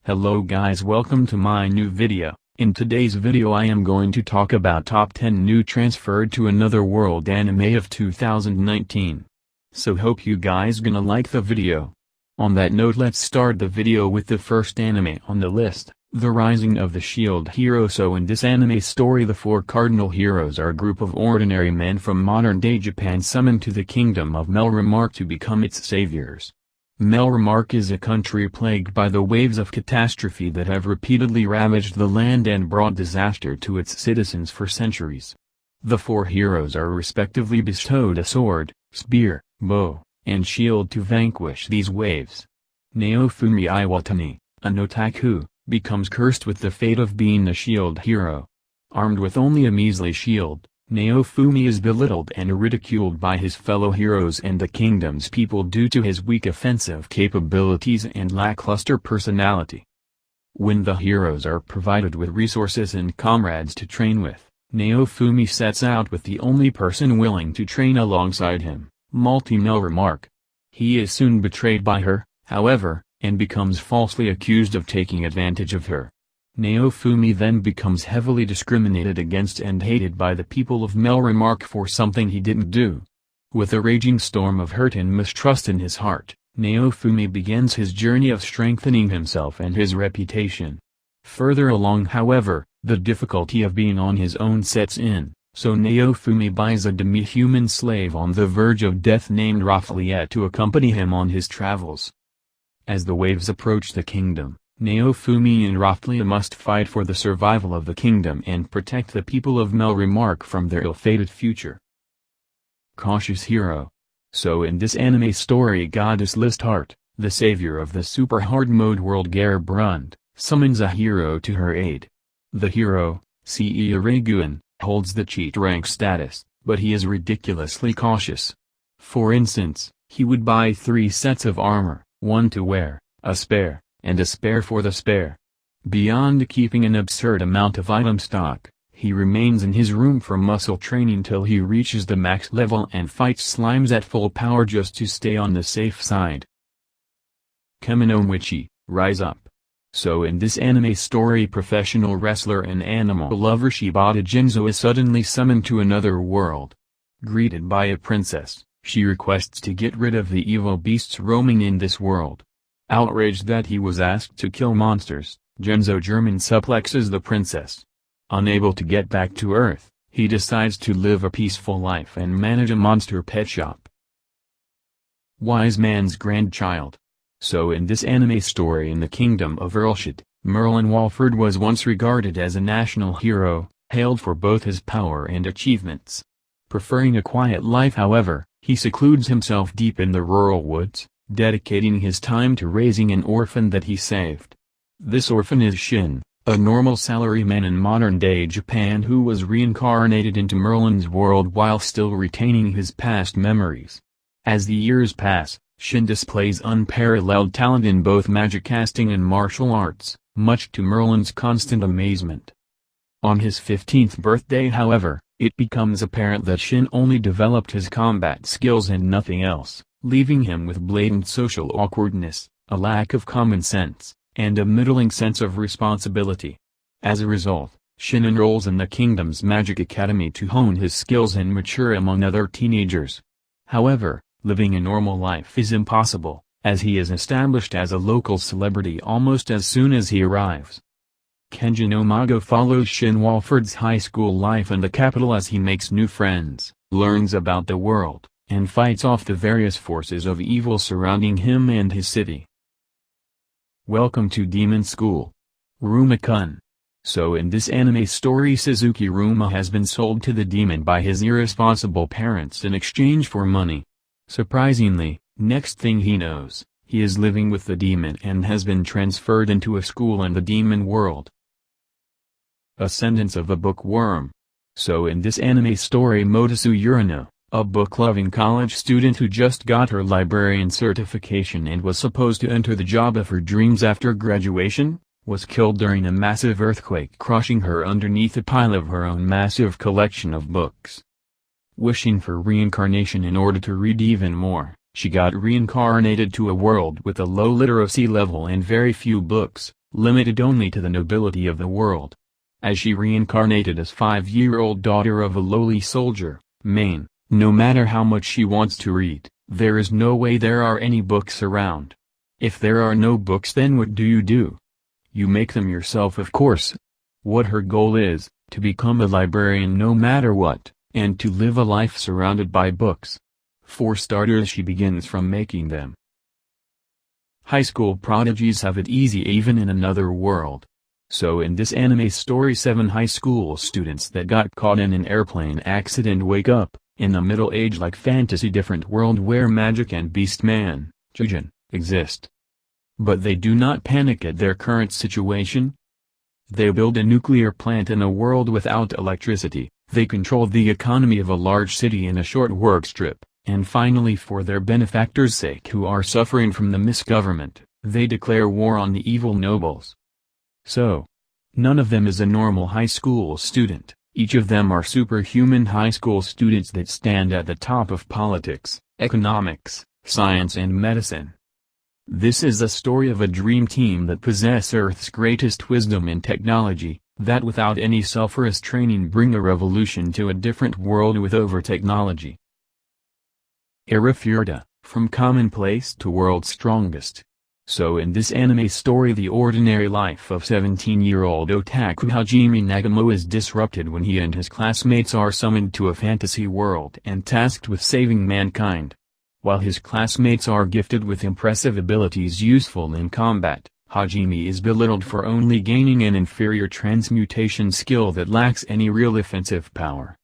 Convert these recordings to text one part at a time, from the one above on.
Hello guys, welcome to my new video. In today's video I am going to talk about top 10 new transferred to another world anime of 2019. So hope you guys gonna like the video. On that note, let's start the video with the first anime on the list, The Rising of the Shield Hero. So in this anime story, the four cardinal heroes are a group of ordinary men from modern-day Japan summoned to the kingdom of Melremark to become its saviors. Melremark is a country plagued by the waves of catastrophe that have repeatedly ravaged the land and brought disaster to its citizens for centuries. The four heroes are respectively bestowed a sword, spear, bow, and shield to vanquish these waves. Naofumi Iwatani, an otaku, becomes cursed with the fate of being a shield hero. Armed with only a measly shield, Naofumi is belittled and ridiculed by his fellow heroes and the kingdom's people due to his weak offensive capabilities and lackluster personality. When the heroes are provided with resources and comrades to train with, Naofumi sets out with the only person willing to train alongside him, Melremark. He is soon betrayed by her, however, and becomes falsely accused of taking advantage of her. Naofumi then becomes heavily discriminated against and hated by the people of Melremark for something he didn't do. With a raging storm of hurt and mistrust in his heart, Naofumi begins his journey of strengthening himself and his reputation. Further along, however, the difficulty of being on his own sets in, so Naofumi buys a demi-human slave on the verge of death named Raffalia to accompany him on his travels. As the waves approach the kingdom, Naofumi and Raffalia must fight for the survival of the kingdom and protect the people of Melremark from their ill-fated future. Cautious Hero. So in this anime story, Goddess Listheart, the savior of the super hard mode world Gerbrund, summons a hero to her aid. The hero, Seiraguin, holds the cheat rank status, but he is ridiculously cautious. For instance, he would buy 3 sets of armor, one to wear, a spare, and a spare for the spare. Beyond keeping an absurd amount of item stock, he remains in his room for muscle training till he reaches the max level and fights slimes at full power just to stay on the safe side. Kemonomichi, Rise Up. So in this anime story, professional wrestler and animal lover Shibata Jinzo is suddenly summoned to another world. Greeted by a princess, she requests to get rid of the evil beasts roaming in this world. Outraged that he was asked to kill monsters, Jinzo German suplexes the princess. Unable to get back to Earth, he decides to live a peaceful life and manage a monster pet shop. Wiseman's Grandchild. So in this anime story, in the kingdom of Earlshot, Merlin Walford was once regarded as a national hero, hailed for both his power and achievements. Preferring a quiet life, however, he secludes himself deep in the rural woods, dedicating his time to raising an orphan that he saved. This orphan is Shin, a normal salaryman in modern-day Japan who was reincarnated into Merlin's world while still retaining his past memories. As the years pass, Shin displays unparalleled talent in both magic casting and martial arts, much to Merlin's constant amazement. On his 15th birthday, however, it becomes apparent that Shin only developed his combat skills and nothing else, leaving him with blatant social awkwardness, a lack of common sense, and a middling sense of responsibility. As a result, Shin enrolls in the kingdom's magic academy to hone his skills and mature among other teenagers. However, living a normal life is impossible, as he is established as a local celebrity almost as soon as he arrives. Kenji no Mago follows Shin Walford's high school life in the capital as he makes new friends, learns about the world, and fights off the various forces of evil surrounding him and his city. Welcome to Demon School. Ruma-kun. So in this anime story, Suzuki Ruma has been sold to the demon by his irresponsible parents in exchange for money. Surprisingly, next thing he knows, he is living with the demon and has been transferred into a school in the demon world. Ascendance of a Bookworm. So in this anime story, Motosu Urano, a book-loving college student who just got her librarian certification and was supposed to enter the job of her dreams after graduation, was killed during a massive earthquake, crushing her underneath a pile of her own massive collection of books. Wishing for reincarnation in order to read even more, she got reincarnated to a world with a low literacy level and very few books, limited only to the nobility of the world. As she reincarnated as 5-year-old daughter of a lowly soldier, Maine, no matter how much she wants to read, there is no way there are any books around. If there are no books, then what do? You make them yourself, of course. What her goal is, to become a librarian no matter what, and to live a life surrounded by books. For starters, she begins from making them. High school prodigies have it easy even in another world. So in this anime story, 7 high school students that got caught in an airplane accident wake up, in a middle-age-like fantasy different world where magic and beastman, Chujin, exist. But they do not panic at their current situation. They build a nuclear plant in a world without electricity, they control the economy of a large city in a short work strip, and finally, for their benefactors' sake who are suffering from the misgovernment, they declare war on the evil nobles. So, none of them is a normal high school student, each of them are superhuman high school students that stand at the top of politics, economics, science and medicine. This is the story of a dream team that possess Earth's greatest wisdom and technology, that without any self-forced training bring a revolution to a different world with over-technology. Arafura, from commonplace to world's strongest. So in this anime story, the ordinary life of 17-year-old otaku Hajime Nagamo is disrupted when he and his classmates are summoned to a fantasy world and tasked with saving mankind. While his classmates are gifted with impressive abilities useful in combat, Hajime is belittled for only gaining an inferior transmutation skill that lacks any real offensive power.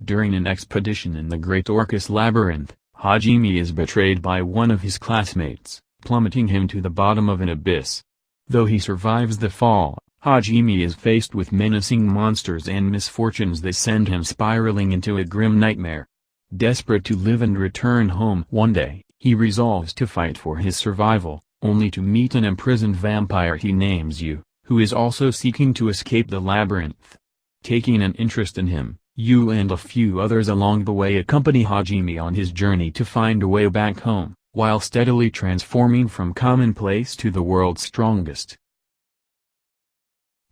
During an expedition in the Great Orcus Labyrinth, Hajime is betrayed by one of his classmates, plummeting him to the bottom of an abyss. Though he survives the fall, Hajime is faced with menacing monsters and misfortunes that send him spiraling into a grim nightmare. Desperate to live and return home one day, he resolves to fight for his survival, only to meet an imprisoned vampire he names Yu, who is also seeking to escape the labyrinth. Taking an interest in him, Yu and a few others along the way accompany Hajime on his journey to find a way back home, while steadily transforming from commonplace to the world's strongest.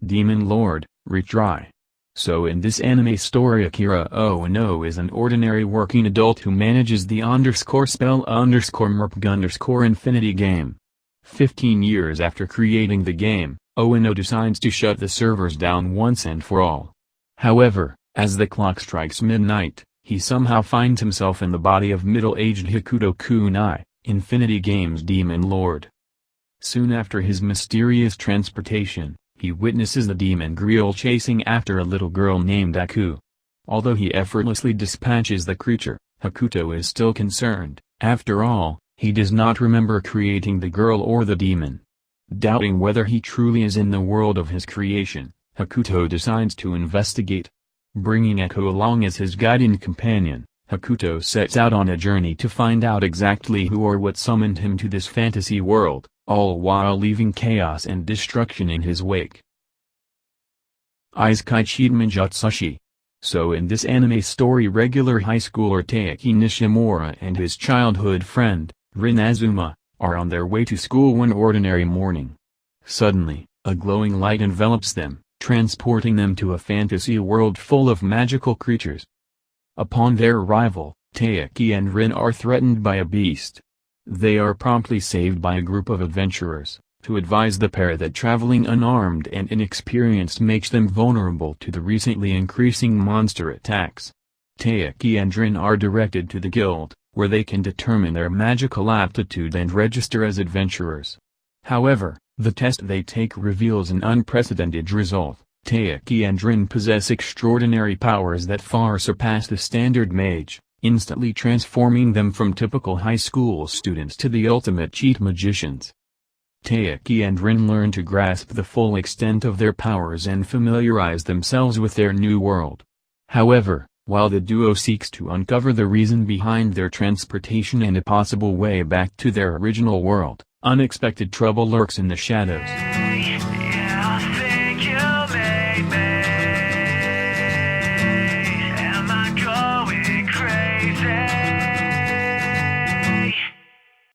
Demon Lord, Retry. So in this anime story, Akira Ono is an ordinary working adult who manages the _spell_merp_infinity game. 15 years after creating the game, Ono decides to shut the servers down once and for all. However, as the clock strikes midnight, he somehow finds himself in the body of middle-aged Hakuto Kunai, Infinity Game's Demon Lord. Soon after his mysterious transportation, he witnesses the demon Griel chasing after a little girl named Aku. Although he effortlessly dispatches the creature, Hakuto is still concerned. After all, he does not remember creating the girl or the demon. Doubting whether he truly is in the world of his creation, Hakuto decides to investigate. Bringing Aku along as his guiding companion, Hakuto sets out on a journey to find out exactly who or what summoned him to this fantasy world, all while leaving chaos and destruction in his wake. Chi Minhjutsu Shi. So in this anime story, regular high schooler Taiki Nishimura and his childhood friend, Rin Azuma, are on their way to school one ordinary morning. Suddenly, a glowing light envelops them, transporting them to a fantasy world full of magical creatures. Upon their arrival, Taiki and Rin are threatened by a beast. They are promptly saved by a group of adventurers, to advise the pair that traveling unarmed and inexperienced makes them vulnerable to the recently increasing monster attacks. Taiki and Rin are directed to the guild, where they can determine their magical aptitude and register as adventurers. However, the test they take reveals an unprecedented result. Taiki and Rin possess extraordinary powers that far surpass the standard mage, instantly transforming them from typical high school students to the ultimate cheat magicians. Taiki and Rin learn to grasp the full extent of their powers and familiarize themselves with their new world. However, while the duo seeks to uncover the reason behind their transportation and a possible way back to their original world, unexpected trouble lurks in the shadows.